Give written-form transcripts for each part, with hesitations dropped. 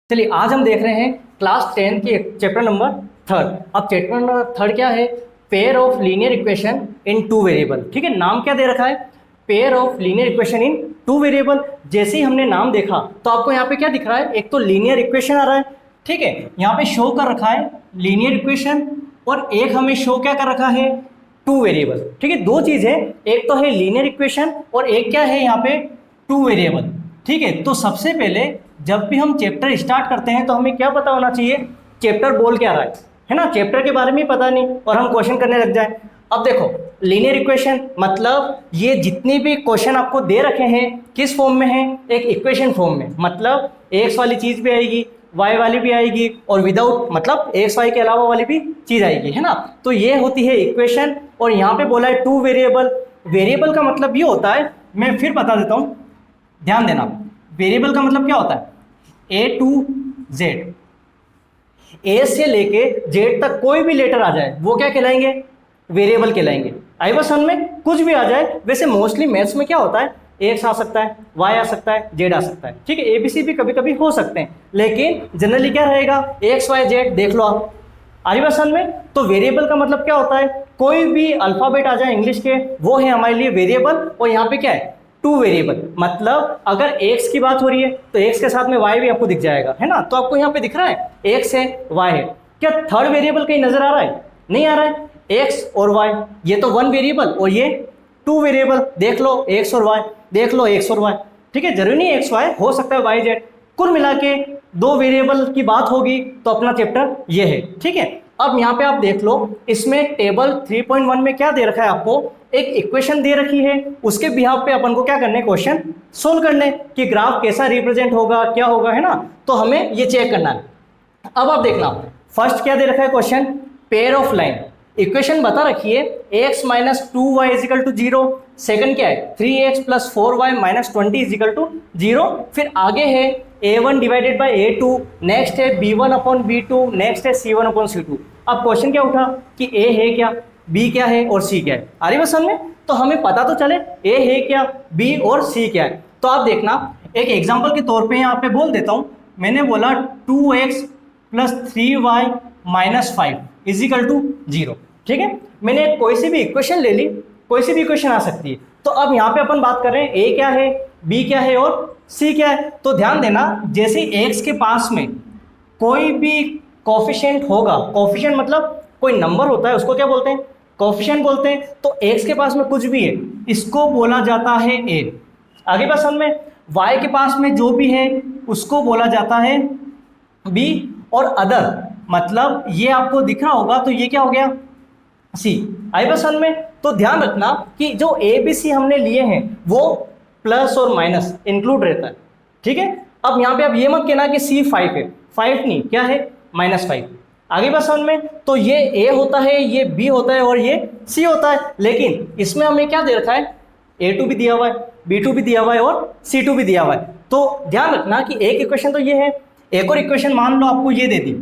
चलिए आज हम देख रहे हैं क्लास 10 के चैप्टर नंबर थर्ड। अब चैप्टर नंबर थर्ड क्या है? Pair of linear equation in two variable. ठीक है, नाम क्या दे रखा है? Pair of linear equation in two variable. जैसे ही हमने नाम देखा तो आपको यहाँ पे क्या दिख रहा है? एक तो लीनियर इक्वेशन आ रहा है, ठीक है, यहाँ पे शो कर रखा है लीनियर इक्वेशन, और एक हमें शो क्या कर रखा है? Two variable. ठीक है, दो चीज है, एक तो है लीनियर इक्वेशन और एक क्या है यहाँ पे? Two variable. ठीक है, तो सबसे पहले जब भी हम चैप्टर स्टार्ट करते हैं तो हमें क्या पता होना चाहिए? चैप्टर बोल क्या रहा है ना? चैप्टर के बारे में पता नहीं और हम क्वेश्चन करने लग जाए। अब देखो, लीनियर इक्वेशन मतलब ये जितने भी क्वेश्चन आपको दे रखे हैं किस फॉर्म में है? एक इक्वेशन फॉर्म में। मतलब एक्स वाली चीज भी आएगी, वाई वाली भी आएगी, और विदाउट मतलब एक्स वाई के अलावा वाली भी चीज आएगी, है ना? तो ये होती है इक्वेशन। और यहाँ पे बोला है टू वेरिएबल। वेरिएबल का मतलब ये होता है, मैं फिर बता देता हूँ, ध्यान देना। वेरिएबल का मतलब क्या होता है? ए टू जेड, ए से लेके जेड तक कोई भी लेटर आ जाए वो क्या कहलाएंगे? वेरिएबल कहलाएंगे। आई बस समझ में? कुछ भी आ जाए। वैसे मोस्टली मैथ्स में क्या होता है? एक्स आ सकता है, वाई आ सकता है, जेड आ सकता है, ठीक है, एबीसी भी कभी कभी हो सकते हैं, लेकिन जनरली क्या रहेगा? X Y Z. देख लो आप, आ रही बात समझ में? तो वेरिएबल का मतलब क्या होता है? कोई भी अल्फाबेट आ जाए इंग्लिश के, वो है हमारे लिए वेरिएबल। और यहाँ पे क्या है? Two variable. मतलब अगर एक्स की बात हो रही है तो एक्स के साथ में वाई भी आपको दिख जाएगा, है ना? तो आपको यहाँ पे दिख रहा है एक्स है, वाई है। क्या थर्ड वेरिएबल कहीं नजर आ रहा है? नहीं आ रहा है। एक्स और वाई, ये तो वन वेरिएबल और ये टू वेरिएबल। देख लो एक्स और वाई, देख लो एक्स और वाई, ठीक है, जरूरी नहीं एक्स वाई, हो सकता है वाई जेड। कुल मिला के दो वेरिएबल की बात होगी तो अपना चैप्टर ये है, ठीक है। अब यहाँ पे आप देख लो, इसमें टेबल 3.1 में क्या दे रखा है आपको? एक इक्वेशन दे रखी है, उसके बिहाफ पे अपन को क्या करने? क्वेश्चन सोल्व करने कि ग्राफ कैसा रिप्रेजेंट होगा, क्या होगा, है ना? तो हमें ये चेक करना है। अब आप देखना, फर्स्ट क्या दे रखा है question? Pair of line. Equation बता रखी है x minus two Y is equal to zero. Second क्या है? 3x plus 4y minus 20 is equal to zero. फिर आगे है a1 divided by a2, next है b1 अपॉन b2, नेक्स्ट है c1 अपॉन c2। अब क्वेश्चन क्या उठा कि a है क्या, b क्या है और c क्या है? आ रही बात समझ में? तो हमें पता तो चले a है क्या, b और c क्या है। तो आप देखना, एक एग्जाम्पल के तौर पर यहाँ पे बोल देता हूँ। मैंने बोला 2x plus 3y minus 5 is equal to zero, ठीक है। मैंने कोई सी भी इक्वेशन ले ली, कोई सी भी इक्वेशन आ सकती है। तो अब यहाँ पे अपन बात कर रहे हैं a क्या है, b क्या है और c क्या है। तो ध्यान देना, जैसे x के पास में कोई भी कोफिशिएंट होगा, कोफिशिएंट मतलब कोई नंबर होता है, उसको क्या बोलते हैं? कोफिशिएंट बोलते हैं। तो x के पास में कुछ भी है, इसको बोला जाता है a। आगे बात समझ में? y के पास में जो भी है उसको बोला जाता है b। और अदर मतलब ये आपको दिख रहा होगा तो ये क्या हो गया? सी। आई बस समझ में? तो ध्यान रखना कि जो ए बी सी हमने लिए हैं वो प्लस और माइनस इंक्लूड रहता है, ठीक है। अब यहाँ पे आप ये मत कहना कि सी 5 है, 5 नहीं, क्या है? -5। आगे बस समझ में? तो ये ए होता है, ये बी होता है और ये सी होता है। लेकिन इसमें हमें क्या दे रखा है? A2 भी दिया हुआ है, B2 भी दिया हुआ है और C2 भी दिया हुआ है। तो ध्यान रखना कि एक इक्वेशन तो ये है, एक और इक्वेशन मान लो आपको ये दे दी,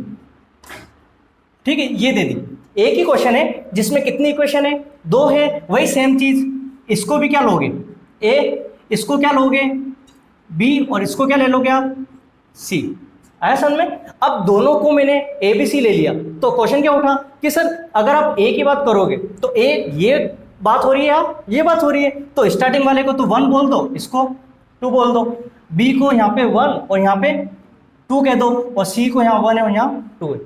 ठीक है, ये दे दी। एक ही क्वेश्चन है जिसमें कितनी इक्वेशन है? दो है। वही सेम चीज इसको भी क्या लोगे? ए, इसको क्या लोगे? बी, और इसको क्या ले लोगे आप? सी। आया समझ में? अब दोनों को मैंने ए बी सी ले लिया तो क्वेश्चन क्या उठा कि सर अगर आप ए की बात करोगे तो ए ये बात हो रही है, आप ये बात हो रही है, तो स्टार्टिंग वाले को तो 1 बोल दो, इसको 2 बोल दो, बी को यहाँ पे 1 और यहाँ पे 2 कह दो, और सी को यहाँ 1 है और यहाँ 2 है।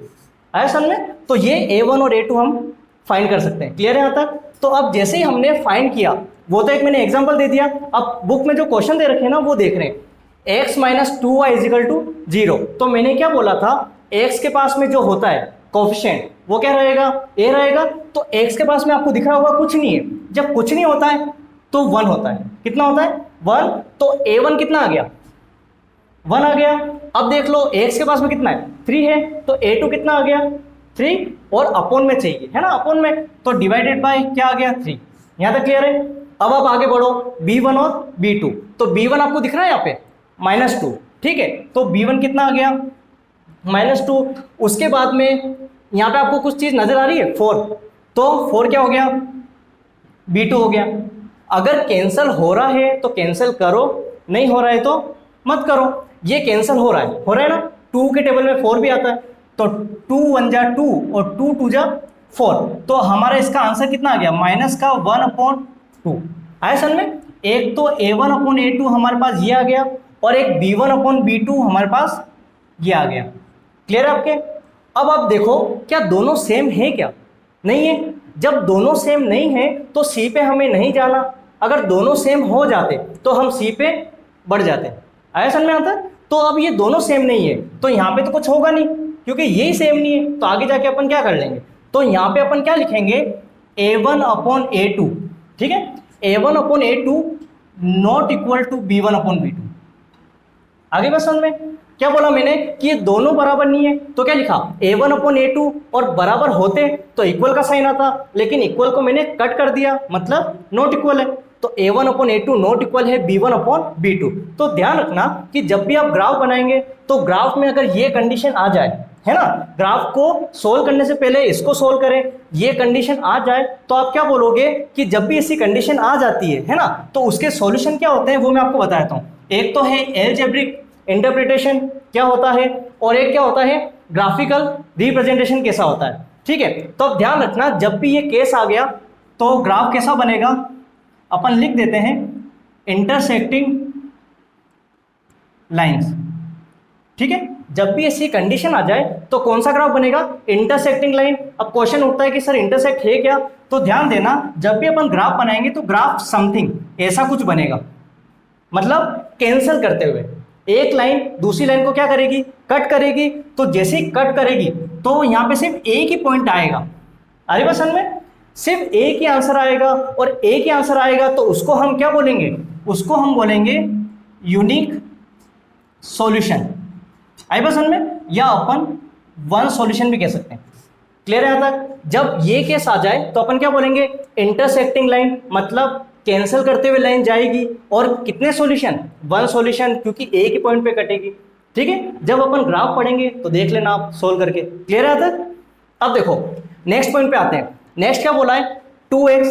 आया समझ में? तो ये a1 और a2 हम फाइंड कर सकते हैं। क्लियर है यहाँ तक? तो अब जैसे ही हमने फाइंड किया, वो तो एक मैंने एग्जांपल दे दिया। अब बुक में जो क्वेश्चन दे रखे हैं ना वो देख रहे हैं, x minus 2y is equal to zero. तो मैंने क्या बोला था? x के पास में जो होता है कोफिशिएंट वो क्या रहेगा? a रहेगा। तो x के पास में आपको दिख रहा होगा कुछ नहीं है। जब कुछ नहीं होता है तो 1 होता है। कितना होता है? 1। तो a1 कितना आ गया? 1 आ गया। अब देख लो x के पास में कितना है? 3 है। तो a2 कितना आ गया? 3, और अपॉन में चाहिए, है ना? अपॉन में तो डिवाइडेड बाय क्या आ गया? 3। यहाँ तक क्लियर है? अब आप आगे बढ़ो, b1 और b2। तो b1 आपको दिख रहा है यहाँ पे -2, ठीक है। तो b1 कितना आ गया? -2। उसके बाद में यहाँ पे आपको कुछ चीज नजर आ रही है? 4। तो 4 क्या हो गया? b2 हो गया। अगर कैंसिल हो रहा है तो कैंसिल करो, नहीं हो रहा है तो मत करो। ये कैंसिल हो रहा है ना? टू के टेबल में 4 भी आता है, तो 2 1 जा 2 और 2 2 जा 4, तो हमारा इसका आंसर कितना आ गया, माइनस का 1/2 आया समझ में। एक तो a1/a2 हमारे पास ये आ गया और एक b1/b2 हमारे पास ये आ गया। क्लियर है आपके। अब आप देखो क्या दोनों सेम है क्या, नहीं है। जब दोनों सेम नहीं है तो सी पे हमें नहीं जाना, अगर दोनों सेम हो जाते तो हम सी पे बढ़ जाते। आया समझ में आता है। तो अब ये दोनों सेम नहीं है तो यहाँ पे तो कुछ होगा नहीं, क्योंकि यही सेम नहीं है, तो आगे जाके अपन क्या कर लेंगे, तो यहाँ पे अपन क्या लिखेंगे, a1/a2, ठीक है, a1/a2 not equal to b1/b2। आगे बस समझ में क्या बोला मैंने कि ये दोनों बराबर नहीं है, तो क्या लिखा, a1/a2, और बराबर होते तो इक्वल का साइन आता, लेकिन इक्वल को मैंने कट कर दिया, मतलब नॉट इक्वल है, तो a1/a2 नॉट इक्वल है b1/b2। तो ध्यान रखना कि जब भी आप ग्राफ बनाएंगे तो ग्राफ में अगर ये कंडीशन आ जाए, है ना, ग्राफ को सोल्व करने से पहले इसको सोल्व करें, ये कंडीशन आ जाए तो आप क्या बोलोगे कि जब भी ऐसी कंडीशन आ जाती है ना, तो उसके सॉल्यूशन क्या होते हैं वो मैं आपको बताता हूँ। एक तो है एलजेब्रिक इंटरप्रिटेशन क्या होता है, और एक क्या होता है ग्राफिकल रिप्रेजेंटेशन कैसा होता है, ठीक है। तो अब ध्यान रखना जब भी ये केस आ गया तो ग्राफ कैसा बनेगा, अपन लिख देते हैं इंटरसेक्टिंग लाइंस, ठीक है। जब भी ऐसी कंडीशन आ जाए तो कौन सा ग्राफ बनेगा, इंटरसेक्टिंग लाइन। अब क्वेश्चन उठता है कि सर इंटरसेक्ट है क्या, तो ध्यान देना जब भी अपन ग्राफ बनाएंगे तो ग्राफ समथिंग ऐसा कुछ बनेगा, मतलब कैंसिल करते हुए एक लाइन दूसरी लाइन को क्या करेगी, कट करेगी। तो जैसे ही कट करेगी तो यहाँ पे सिर्फ एक ही पॉइंट आएगा, अरे बस में सिर्फ एक ही आंसर आएगा, और एक ही आंसर आएगा तो उसको हम क्या बोलेंगे, उसको हम बोलेंगे यूनिक सॉल्यूशन। आई बस में, या अपन वन सॉल्यूशन भी कह सकते हैं। क्लियर है यहाँ तक। जब ये केस आ जाए तो अपन क्या बोलेंगे, इंटरसेक्टिंग लाइन, मतलब कैंसिल करते हुए लाइन जाएगी, और कितने सॉल्यूशन, वन सॉल्यूशन, क्योंकि एक ही पॉइंट पे कटेगी, ठीक है। जब अपन ग्राफ पढ़ेंगे तो देख लेना आप सोल्व करके। क्लियर है यहाँ तक। अब देखो नेक्स्ट पॉइंट पे आते हैं। नेक्स्ट क्या बोला है, 2x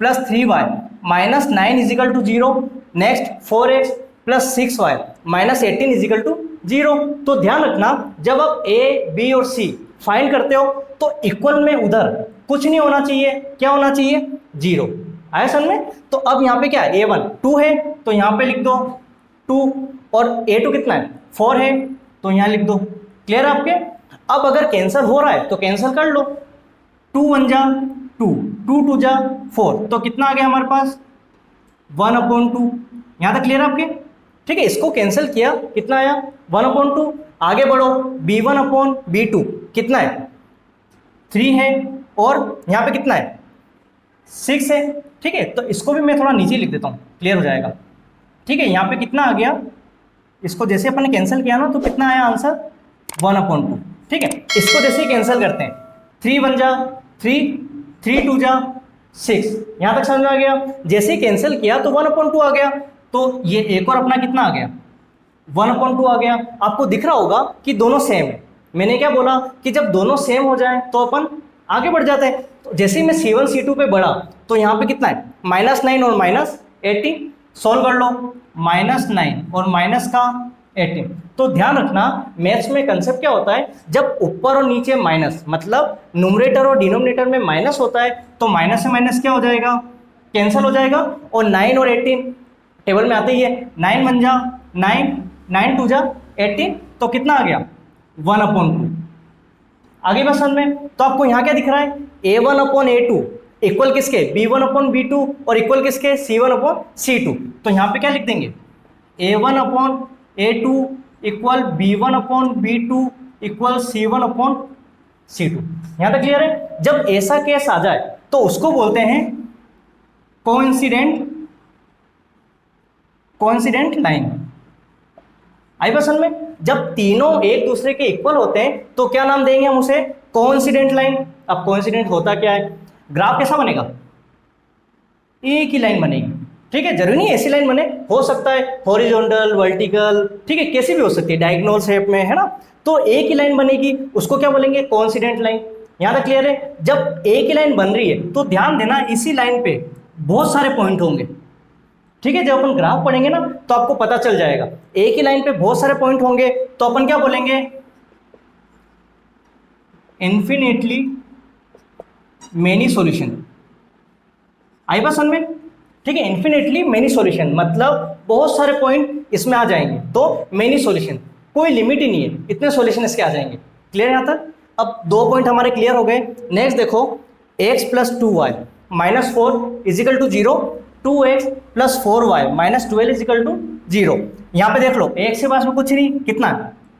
+ 3y - 9 = 0। Next 4x + 6y - 18 = 0। तो ध्यान रखना जब आप a b और c फाइंड करते हो तो इक्वल में उधर कुछ नहीं होना चाहिए, क्या होना चाहिए, 0। आया समझ में। तो अब यहाँ पे क्या है, a1 2 है तो यहाँ पे लिख दो 2, और a2 कितना है, 4 है तो यहाँ लिख दो। क्लियर है आपके। अब अगर कैंसिल हो रहा है तो कैंसिल कर लो, 2 1 जा 2, 2 2 जा 4, तो कितना आ गया हमारे पास, 1/2। यहाँ तक क्लियर है आपके, ठीक है। इसको कैंसिल किया, कितना आया, 1/2। आगे बढ़ो, b1/b2 कितना है, 3 है, और यहाँ पे कितना है, 6 है, ठीक है। तो इसको भी मैं थोड़ा नीचे लिख देता हूँ, क्लियर हो जाएगा, ठीक है। यहाँ पे कितना आ गया, इसको जैसे अपन ने कैंसिल किया ना तो कितना आया आंसर, 1/2, ठीक है। इसको जैसे ही कैंसिल करते हैं, 3 1 जा 3, 3 2 जा 6, यहाँ तक समझ में आ गया। जैसे ही कैंसिल किया तो 1/2 आ गया, तो ये एक और अपना कितना आ गया, 1/2 आ गया। आपको दिख रहा होगा कि दोनों सेम है। मैंने क्या बोला कि जब दोनों सेम हो जाए तो अपन आगे बढ़ जाते हैं। तो जैसे ही मैं C1 C2 पे बढ़ा तो यहाँ पे कितना है, -9 और -18, सॉल्व कर लो, -9 और माइनस का 18। तो ध्यान रखना मैथ्स में कंसेप्ट क्या होता है, जब ऊपर और नीचे माइनस, मतलब न्यूमरेटर और डिनोमिनेटर में माइनस होता है तो माइनस से माइनस क्या हो जाएगा, कैंसिल हो जाएगा। और 9 और 18 टेबल में आते ही है, 9 1 जा 9, 9 2 जा 18, तो कितना आ गया, 1/2। आगे बस समझ में। तो आपको यहाँ क्या दिख रहा है, a1/a2 इक्वल किसके, b1/b2, और इक्वल किसके, c1/c2। तो यहाँ पे क्या लिख देंगे, a1/a2 equal b1/b2 equal c1/c2। यहाँ तक क्लियर है। जब ऐसा केस आ जाए तो उसको बोलते हैं कोइंसिडेंट लाइन। आई बस समझ में। जब तीनों एक दूसरे के इक्वल होते हैं तो क्या नाम देंगे हम उसे, कोइंसिडेंट लाइन। अब कोइंसिडेंट होता क्या है, ग्राफ कैसा बनेगा, एक ही लाइन बनेगी, ठीक है। जरूरी नहीं ऐसी लाइन बने, हो सकता है हॉरिजॉन्टल, वर्टिकल, ठीक है, कैसी भी हो सकती है, डायगोनल शेप में, है ना। तो एक ही लाइन बनेगी, उसको क्या बोलेंगे, कोइंसिडेंट लाइन। यहाँ तक क्लियर है। जब एक ही लाइन बन रही है तो ध्यान देना इसी लाइन पे बहुत सारे पॉइंट होंगे, ठीक है। जब अपन ग्राफ पढ़ेंगे ना तो आपको पता चल जाएगा, एक ही लाइन पे बहुत सारे पॉइंट होंगे तो अपन क्या बोलेंगे, इन्फिनेटली मेनी सॉल्यूशन। आई बात समझ में? ठीक है, इन्फिनेटली मेनी सॉल्यूशन मतलब बहुत सारे पॉइंट इसमें आ जाएंगे, तो मेनी सॉल्यूशन, कोई लिमिट ही नहीं है, इतने सॉल्यूशन इसके आ जाएंगे। क्लियर यहाँ तक? अब 2 पॉइंट हमारे क्लियर हो गए। नेक्स्ट देखो, x plus 2y minus 4 is equal to 0, 2x plus 4y minus 12 is equal to 0। यहाँ पे देख लो x के पास में कुछ नहीं, कितना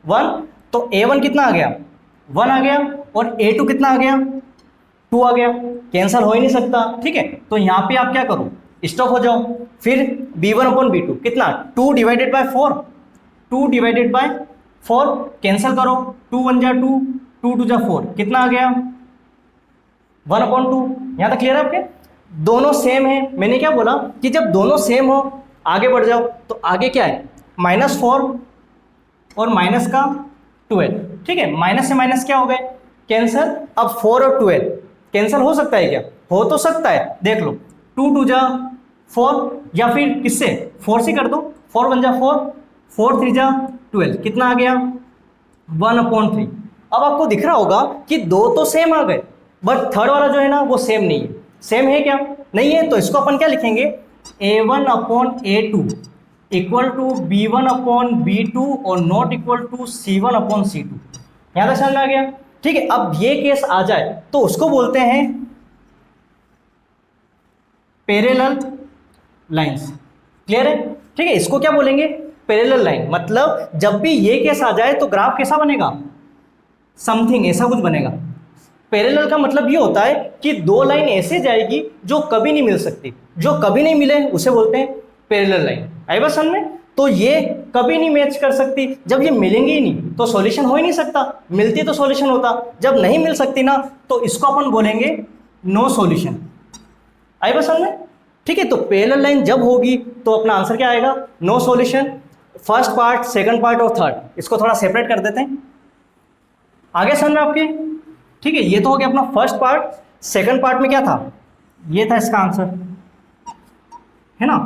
1, तो a1 कितना आ गया 1 आ गया, और a2 कितना आ गया 2 आ गया, कैंसिल हो ही नहीं सकता। ठीक है, तो यहाँ पे आप क्या करो, स्टॉप हो जाओ। फिर b1 अपॉन b2 कितना 2 divided by 4, 2 divided by 4 cancel करो, 2 1 जा 2, 2 2 जा 4, कितना आ गया 1 अपॉन 2। यहाँ तक क्लियर है आपके? दोनों सेम है। मैंने क्या बोला कि जब दोनों सेम हो आगे बढ़ जाओ, तो आगे क्या है -4 और माइनस का 12। ठीक है, माइनस से माइनस क्या हो गए कैंसिल। अब 4 और 12 कैंसिल हो सकता है क्या? हो तो सकता है, देख लो 2 2 जा 4, या फिर किससे 4 से कर दो, 4 1 जा 4, 4 3 जा 12, कितना आ गया 1 अपॉन 3। अब आपको दिख रहा होगा कि दो तो सेम आ गए, बट थर्ड वाला जो है ना वो सेम नहीं है। सेम है क्या? नहीं है, तो इसको अपन क्या लिखेंगे, a1 upon a2 equal to b1 upon b2 और not equal to c1 upon c2। यहाँ तक समझ में आ गया? ठीक है, अब ये केस आ जाए तो उसको बोलते हैं पैरेलल लाइंस। क्लियर है? ठीक है, इसको क्या बोलेंगे, पैरेलल लाइन। मतलब जब भी ये केस आ जाए तो ग्राफ कैसा बनेगा, समथिंग ऐसा कुछ बनेगा। पैरेलल का मतलब ये होता है कि दो लाइन ऐसे जाएगी जो कभी नहीं मिल सकती, जो कभी नहीं मिले उसे बोलते हैं पैरेलल लाइन। आई बात समझ में? तो ये कभी नहीं मैच कर सकती, जब ये मिलेंगे ही नहीं तो सॉल्यूशन हो ही नहीं सकता, मिलती तो सॉल्यूशन होता, जब नहीं मिल सकती ना तो इसको अपन बोलेंगे नो सॉल्यूशन। आई बात समझ में? ठीक है, तो पैरेलल लाइन जब होगी तो अपना आंसर क्या आएगा, no solution. First part, second part और थर्ड, इसको थोड़ा सेपरेट कर देते हैं। आगे समझ में आपके? ठीक है, ये तो हो गया अपना फर्स्ट पार्ट। सेकंड पार्ट में क्या था, ये था इसका आंसर, है ना,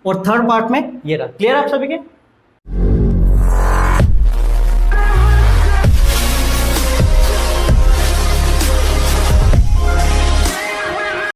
और थर्ड पार्ट में ये रहा। क्लियर आप सभी के?